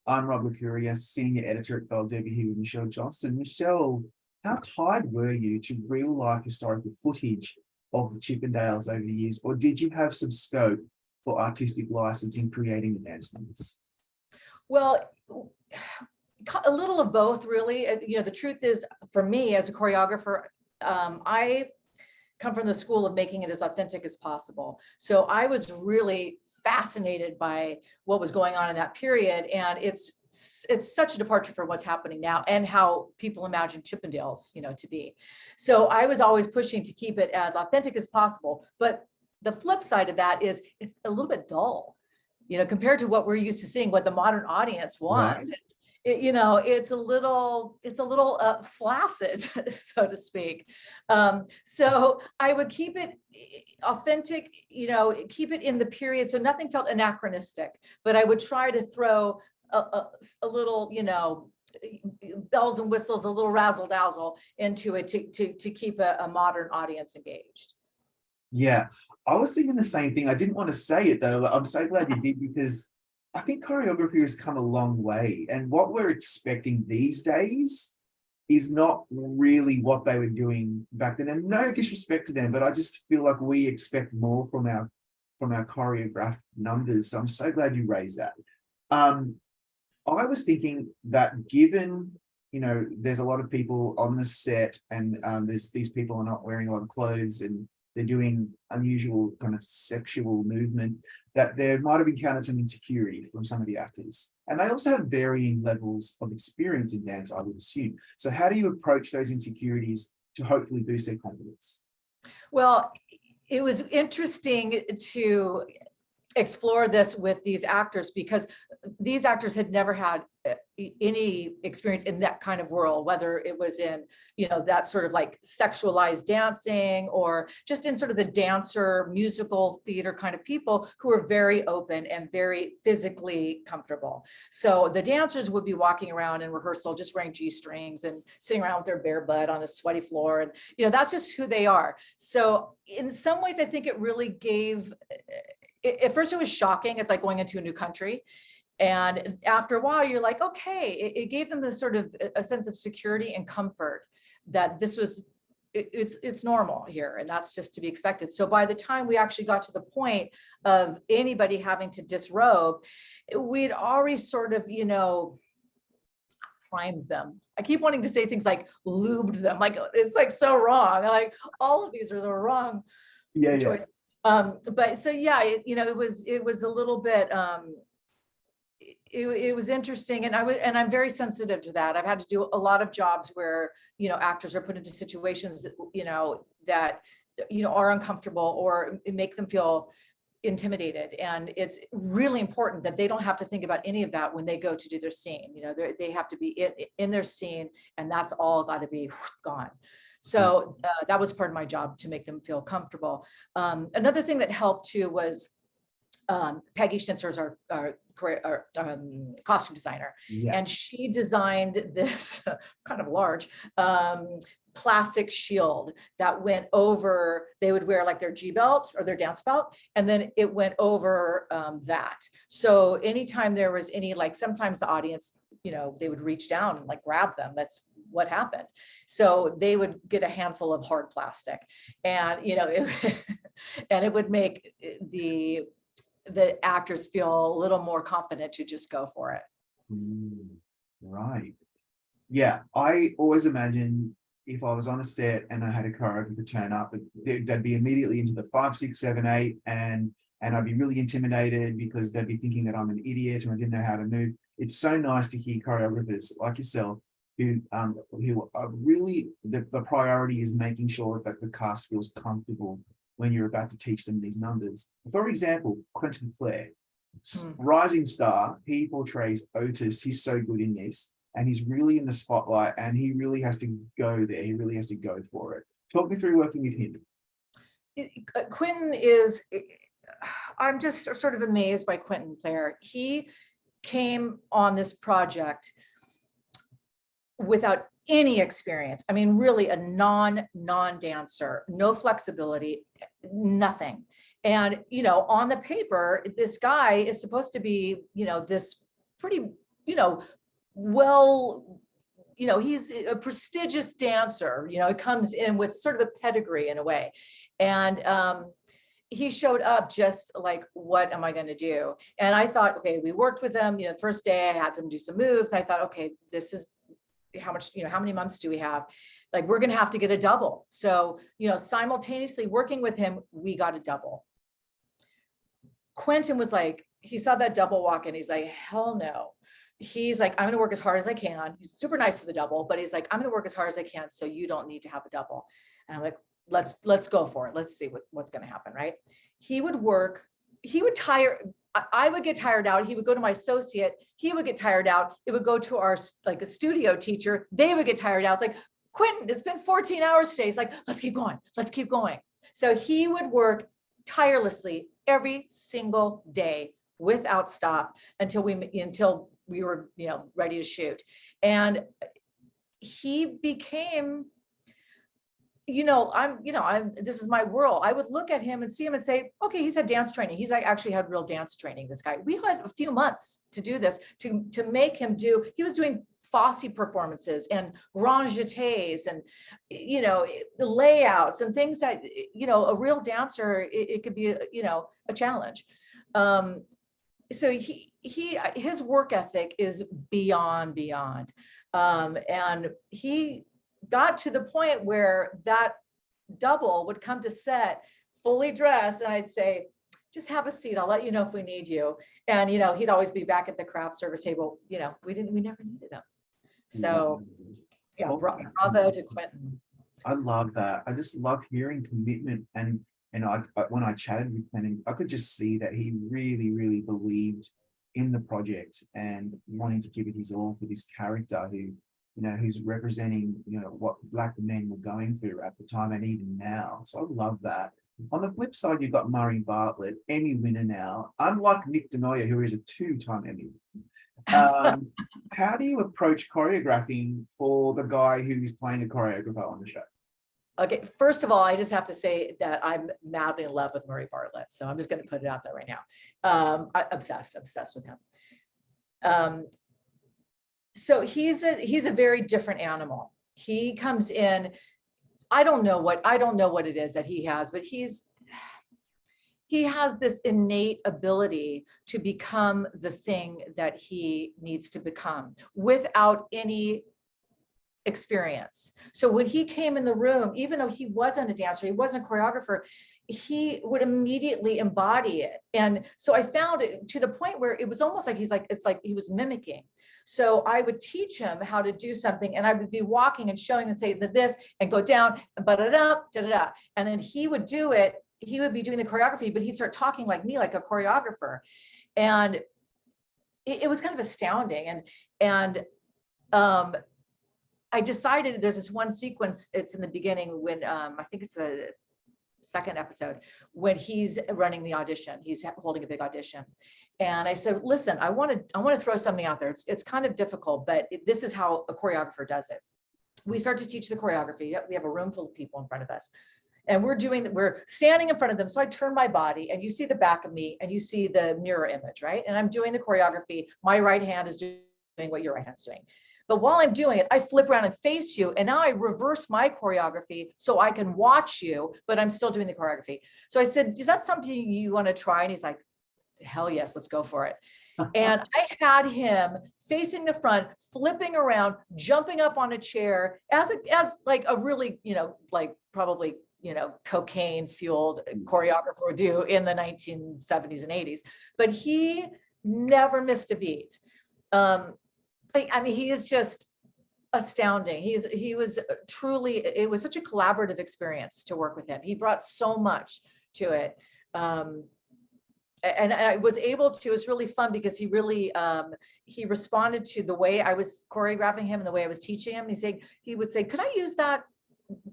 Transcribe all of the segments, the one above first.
I'm Rob Licuria, Senior Editor at Gold Debbie here with Michelle Johnston. Michelle, how tied were you to real life historical footage of the Chippendales over the years, or did you have some scope for artistic license in creating the dance numbers? Well, a little of both, really. The truth is, for me as a choreographer, I come from the school of making it as authentic as possible. So I was really fascinated by what was going on in that period, and it's such a departure from what's happening now and how people imagine Chippendales, to be. So I was always pushing to keep it as authentic as possible. But the flip side of that is it's a little bit dull, compared to what we're used to seeing, what the modern audience wants. Right. It's a little flaccid, so to speak. So I would keep it authentic, keep it in the period, so nothing felt anachronistic. But I would try to throw a little, bells and whistles, a little razzle dazzle into it to keep a modern audience engaged. Yeah, I was thinking the same thing. I didn't want to say it though. I'm so glad you did, because I think choreography has come a long way, and what we're expecting these days is not really what they were doing back then. And no disrespect to them, but I just feel like we expect more from our choreographed numbers. So I'm so glad you raised that. I was thinking that given, there's a lot of people on the set, and these people are not wearing a lot of clothes and they're doing unusual kind of sexual movement, that there might have encountered some insecurity from some of the actors. And they also have varying levels of experience in dance, I would assume. So how do you approach those insecurities to hopefully boost their confidence? Well, it was interesting to explore this with these actors, because these actors had never had any experience in that kind of world, whether it was in, that sort of like sexualized dancing, or just in sort of the dancer musical theater kind of people who are very open and very physically comfortable. So the dancers would be walking around in rehearsal just wearing G-strings and sitting around with their bare butt on a sweaty floor, and that's just who they are. So in some ways, I think it really gave, at first it was shocking. It's like going into a new country. And after a while, you're like, okay, it gave them this sort of a sense of security and comfort that this was, it's normal here, and that's just to be expected. So by the time we actually got to the point of anybody having to disrobe, we'd already sort of, primed them. I keep wanting to say things like lubed them, like it's like so wrong. Like all of these are the wrong choice. But so yeah, it was a little bit. It was interesting, and I'm very sensitive to that. I've had to do a lot of jobs where actors are put into situations that are uncomfortable or make them feel intimidated, and it's really important that they don't have to think about any of that when they go to do their scene. They have to be in their scene, and that's all got to be gone. So that was part of my job, to make them feel comfortable. Another thing that helped too was Peggy Schnitzer is our costume designer. Yeah. And she designed this kind of large plastic shield that went over, they would wear like their G belt or their dance belt, and then it went over that. So anytime there was any, like sometimes the audience, they would reach down and like grab them. That's what happened. So they would get a handful of hard plastic, and and it would make the actors feel a little more confident to just go for it. Right. Yeah, I always imagine if I was on a set and I had a choreographer turn up, they'd be immediately into the 5, 6, 7, 8, and I'd be really intimidated because they'd be thinking that I'm an idiot and I didn't know how to move. It's so nice to hear choreographers like yourself who are really, the priority is making sure that the cast feels comfortable when you're about to teach them these numbers. For example, Quentin Plair, rising star, he portrays Otis. He's so good in this, and he's really in the spotlight, and he really has to go there. He really has to go for it. Talk me through working with him. Quentin is, I'm just sort of amazed by Quentin Plair. He came on this project without any experience. I mean, really a non-dancer, no flexibility, nothing. And, on the paper, this guy is supposed to be, this pretty well, he's a prestigious dancer, it comes in with sort of a pedigree in a way. And he showed up just like, what am I going to do? And I thought, okay, we worked with him, the first day I had him do some moves. I thought, okay, this is how much, how many months do we have? Like, we're going to have to get a double. So, simultaneously working with him, we got a double. Quentin was like, he saw that double walk in. He's like, hell no. He's like, I'm going to work as hard as I can. He's super nice to the double, but he's like, I'm going to work as hard as I can, so you don't need to have a double. And I'm like, let's go for it. Let's see what's going to happen. Right. He would work. He would tire. I would get tired out. He would go to my associate. He would get tired out. It would go to our, like, a studio teacher. They would get tired out. It's like, Quentin, it's been 14 hours today. He's like, let's keep going. Let's keep going. So he would work tirelessly every single day without stop until we were, ready to shoot. And he became, this is my world. I would look at him and see him and say, okay, he's had dance training. He's like actually had real dance training, this guy. We had a few months to do this, to make him do, he was doing Fosse performances and grand jetés and, the layouts and things that, a real dancer, it could be, a challenge. So his work ethic is beyond. And he got to the point where that double would come to set fully dressed, and I'd say, just have a seat. I'll let you know if we need you. And, he'd always be back at the craft service table. We never needed him. So yeah, bravo to Quentin. I love that. I just love hearing commitment. And when I chatted with Quentin, I could just see that he really, really believed in the project and wanting to give it his all for this character who, who's representing, what Black men were going through at the time and even now. So I love that. On the flip side, you've got Murray Bartlett, Emmy winner now, unlike Nick DeNoia, who is a 2-time Emmy. How do you approach choreographing for the guy who's playing a choreographer on the show? Okay, first of all, I just have to say that I'm madly in love with Murray Bartlett. So I'm just going to put it out there right now. I'm obsessed with him. So he's a very different animal. He comes in, I don't know what it is that he has, but he has this innate ability to become the thing that he needs to become without any experience. So when he came in the room, even though he wasn't a dancer, he wasn't a choreographer, he would immediately embody it. And so I found it to the point where it was almost like it's like he was mimicking. So I would teach him how to do something, and I would be walking and showing and say this and go down and da-da-da. And then he would do it. He would be doing the choreography, but he'd start talking like me, like a choreographer. And it was kind of astounding. And I decided, there's this one sequence, it's in the beginning when I think it's the second episode, when he's running the audition, he's holding a big audition. And I said, listen, I want to throw something out there. It's kind of difficult, but this is how a choreographer does it. We start to teach the choreography. We have a room full of people in front of us. And we're standing in front of them. So I turn my body and you see the back of me and you see the mirror image, right? And I'm doing the choreography. My right hand is doing what your right hand's doing. But while I'm doing it, I flip around and face you. And now I reverse my choreography so I can watch you, but I'm still doing the choreography. So I said, is that something you want to try? And he's like, hell yes, let's go for it. And I had him facing the front, flipping around, jumping up on a chair as like a really, like probably, cocaine fueled choreographer would do in the 1970s and 80s, but he never missed a beat. He is just astounding. He was truly, it was such a collaborative experience to work with him. He brought so much to it. And I was able to, it was really fun because he really, he responded to the way I was choreographing him and the way I was teaching him. He would say, could I use that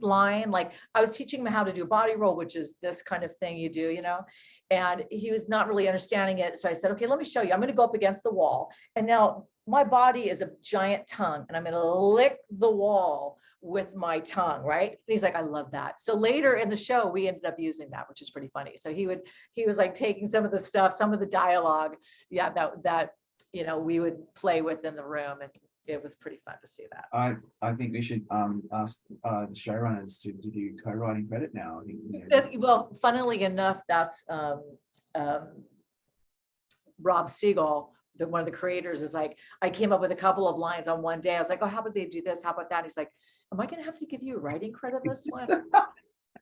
line? Like I was teaching him how to do a body roll, which is this kind of thing you do, and he was not really understanding it. So I said, okay, let me show you. I'm going to go up against the wall. And now my body is a giant tongue and I'm going to lick the wall with my tongue. Right. And he's like, I love that. So later in the show, we ended up using that, which is pretty funny. So he was like taking some of the stuff, some of the dialogue. Yeah. That we would play with in the room, and it was pretty fun to see that. I think we should ask the showrunners to give you co-writing credit now. I think, Well, funnily enough, that's Rob Siegel, one of the creators, is like, I came up with a couple of lines on one day. I was like, oh, how about they do this? How about that? He's like, am I going to have to give you writing credit on this one?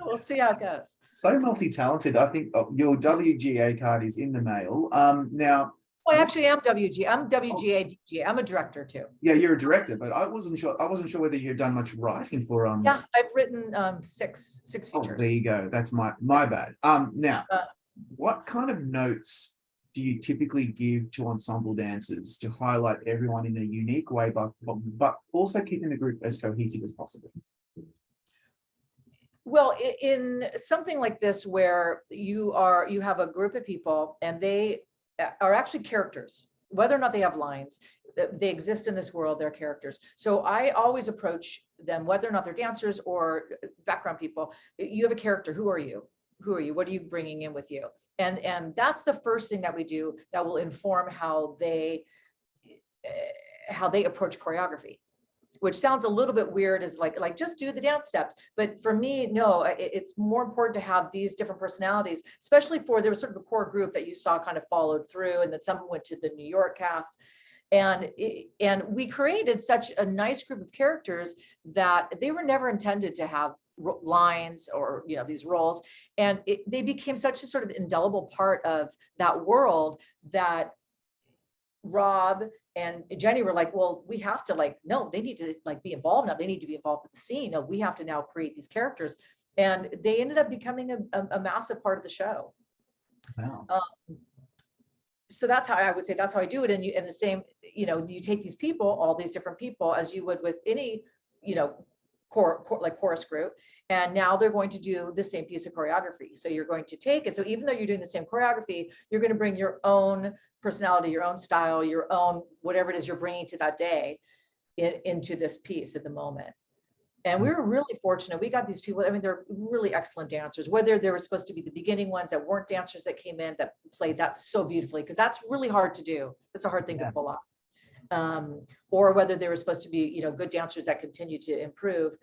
We'll see how it goes. So multi-talented. I think your WGA card is in the mail. Now, I actually am WG. I'm WGA DGA. I'm a director too. Yeah, you're a director, but I wasn't sure whether you've done much writing for Yeah, I've written six features. Oh, there you go. That's my bad. Now, what kind of notes do you typically give to ensemble dancers to highlight everyone in a unique way, but also keeping the group as cohesive as possible? Well, in something like this, where you have a group of people and they are actually characters, whether or not they have lines, they exist in this world, they're characters. So I always approach them, whether or not they're dancers or background people. You have a character. Who are you? Who are you? What are you bringing in with you? And that's the first thing that we do that will inform how they approach choreography, which sounds a little bit weird, as like just do the dance steps. But for me, no, it's more important to have these different personalities, especially there was sort of a core group that you saw kind of followed through, and then some went to the New York cast. And we created such a nice group of characters that they were never intended to have lines or these roles, and they became such a sort of indelible part of that world that Rob and Jenny were like, well, we have to no, they need to be involved now. They need to be involved with the scene. No, we have to now create these characters, and they ended up becoming a massive part of the show. Wow. So that's how I would say, that's how I do it. And the same, you take these people, all these different people, as you would with any, chorus group, and now they're going to do the same piece of choreography. So you're going to take it. So even though you're doing the same choreography, you're going to bring your own personality, your own style, your own whatever it is you're bringing to that day into this piece at the moment. And we were really fortunate. We got these people. I mean, they're really excellent dancers, whether they were supposed to be the beginning ones that weren't dancers that came in that played that so beautifully, because that's really hard to do. It's a hard thing to pull off. Or whether they were supposed to be, good dancers that continue to improve.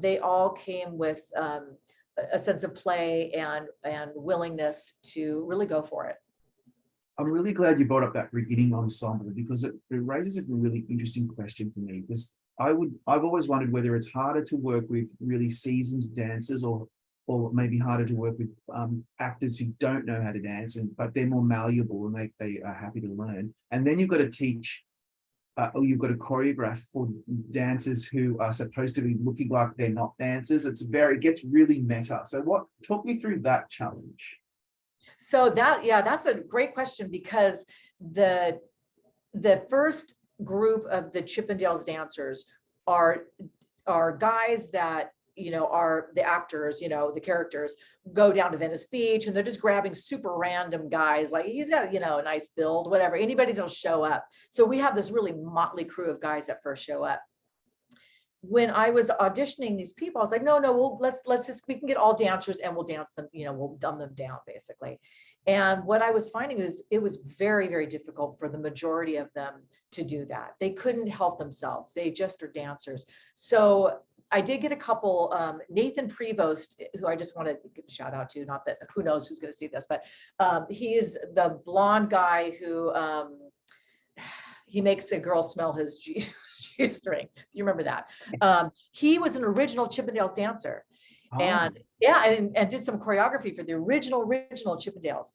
They all came with a sense of play and willingness to really go for it. I'm really glad you brought up that beginning ensemble, because it raises a really interesting question for me, because I've always wondered whether it's harder to work with really seasoned dancers or maybe harder to work with actors who don't know how to dance, but they're more malleable and they are happy to learn. And then you've got to teach, or you've got to choreograph for dancers who are supposed to be looking like they're not dancers. It gets really meta. So talk me through that challenge. So that's a great question, because the first group of the Chippendales dancers are guys that are the actors, the characters go down to Venice Beach, and they're just grabbing super random guys. Like, he's got, a nice build, whatever, anybody that'll show up. So we have this really motley crew of guys that first show up. When I was auditioning these people, I was like, no, we can get all dancers and we'll dance them, we'll dumb them down basically. And what I was finding is it was very, very difficult for the majority of them to do that. They couldn't help themselves. They just are dancers. So I did get a couple, Nathan Prevost, who I just want to give a shout out to, not that who knows who's going to see this, but he is the blonde guy who, he makes a girl smell his G-string. You remember that? He was an original Chippendales dancer. Oh. And did some choreography for the original Chippendales.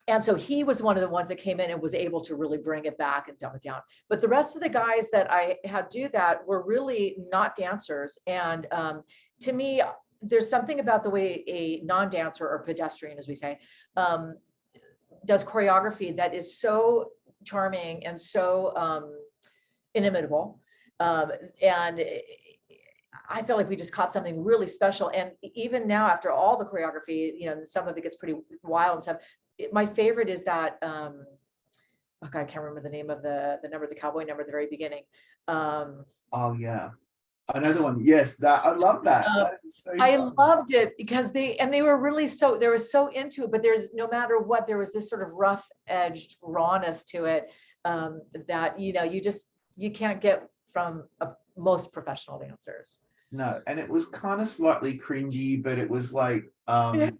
And so he was one of the ones that came in and was able to really bring it back and dumb it down. But the rest of the guys that I had do that were really not dancers. And to me, there's something about the way a non-dancer, or pedestrian, as we say, does choreography that is so charming and so inimitable. And I felt like we just caught something really special. And even now, after all the choreography, some of it gets pretty wild and stuff. My favorite is that, oh God, I can't remember the name of the number, the cowboy number at the very beginning. Oh yeah. Another one. Yes, that I love that. That is so I fun. loved it because they were really they were so into it, but there's no matter what, there was this sort of rough edged rawness to it, that, you can't get from most professional dancers. No, and it was kind of slightly cringy, but it was like, Yeah.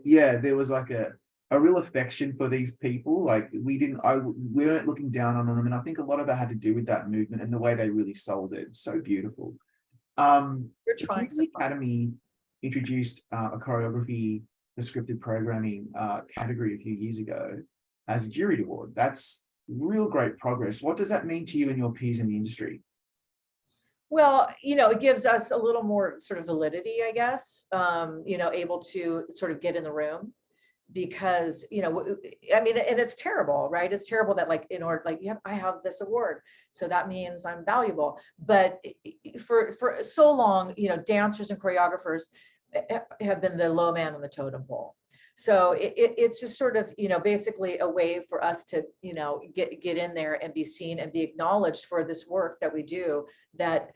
yeah, there was like a real affection for these people. Like we weren't looking down on them, and I think a lot of that had to do with that movement and the way they really sold it. So beautiful. You're The trying so TV Academy introduced a choreography for scripted programming category a few years ago as a juried award. That's real great progress. What does that mean to you and your peers in the industry? Well, it gives us a little more sort of validity, I guess, able to sort of get in the room because, I mean, and it's terrible, right? It's terrible that like, in order, like, I have this award, so that means I'm valuable. But for so long, dancers and choreographers have been the low man on the totem pole. So it's just sort of, basically a way for us to, get in there and be seen and be acknowledged for this work that we do. That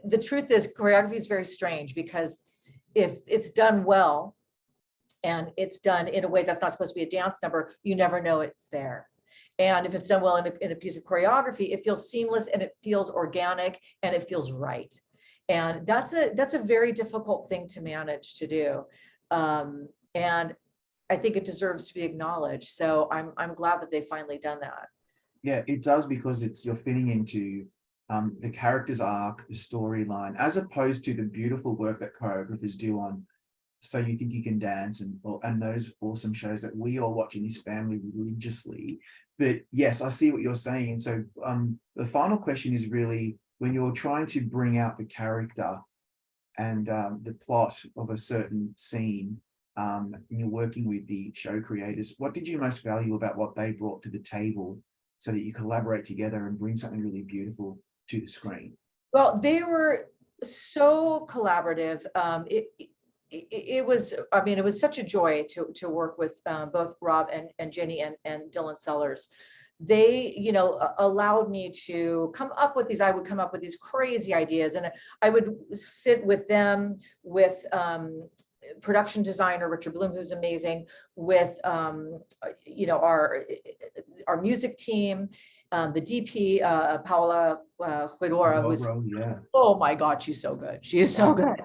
the truth is, choreography is very strange because if it's done well and it's done in a way that's not supposed to be a dance number, you never know it's there. And if it's done well in a piece of choreography, it feels seamless and it feels organic and it feels right. And that's a very difficult thing to manage to do. And I think it deserves to be acknowledged. So I'm glad that they've finally done that. Yeah, it does, because you're fitting into the character's arc, the storyline, as opposed to the beautiful work that choreographers do on So You Think You Can Dance and those awesome shows that we all watch in this family religiously. But yes, I see what you're saying. And so the final question is really, when you're trying to bring out the character and the plot of a certain scene, and you're working with the show creators, what did you most value about what they brought to the table so that you collaborate together and bring something really beautiful to the screen? Well, they were so collaborative. It was, I mean, it was such a joy to work with both Rob and Jenny and Dylan Sellers. They, allowed me to come up with these, I would come up with these crazy ideas, and I would sit with them, with production designer Richard Bloom, who's amazing, with our music team, the DP Paola Huidora, who's, Yeah. oh my God, she's so good. She is so good,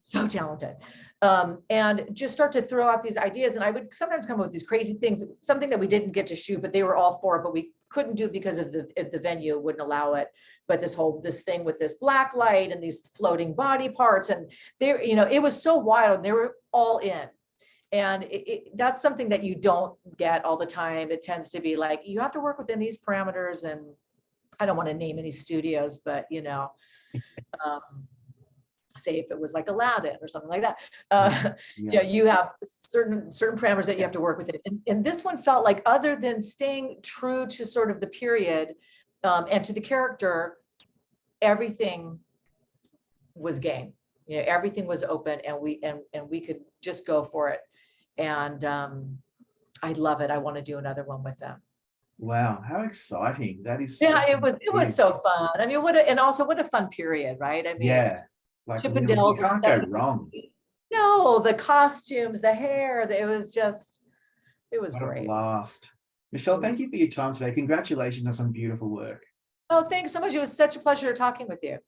so talented. And just start to throw out these ideas. And I would sometimes come up with these crazy things, something that we didn't get to shoot, but they were all for it, but we couldn't do it because of the venue wouldn't allow it. But this thing with this black light and these floating body parts, and it was so wild, and they were all in. And that's something that you don't get all the time. It tends to be like, you have to work within these parameters. And I don't want to name any studios, but say if it was like Aladdin or something like that, you have certain parameters that you have to work with it. And this one felt like, other than staying true to sort of the period and to the character, everything was game. Everything was open, and we could just go for it. And I love it. I want to do another one with them. Wow, how exciting. That is. Yeah, it was so fun. I mean, what a fun period, right? I mean, yeah, like Chippendales, you can't go wrong. No, the costumes, the hair, it was What great. a blast. Michelle, thank you for your time today. Congratulations on some beautiful work. Oh, thanks so much. It was such a pleasure talking with you.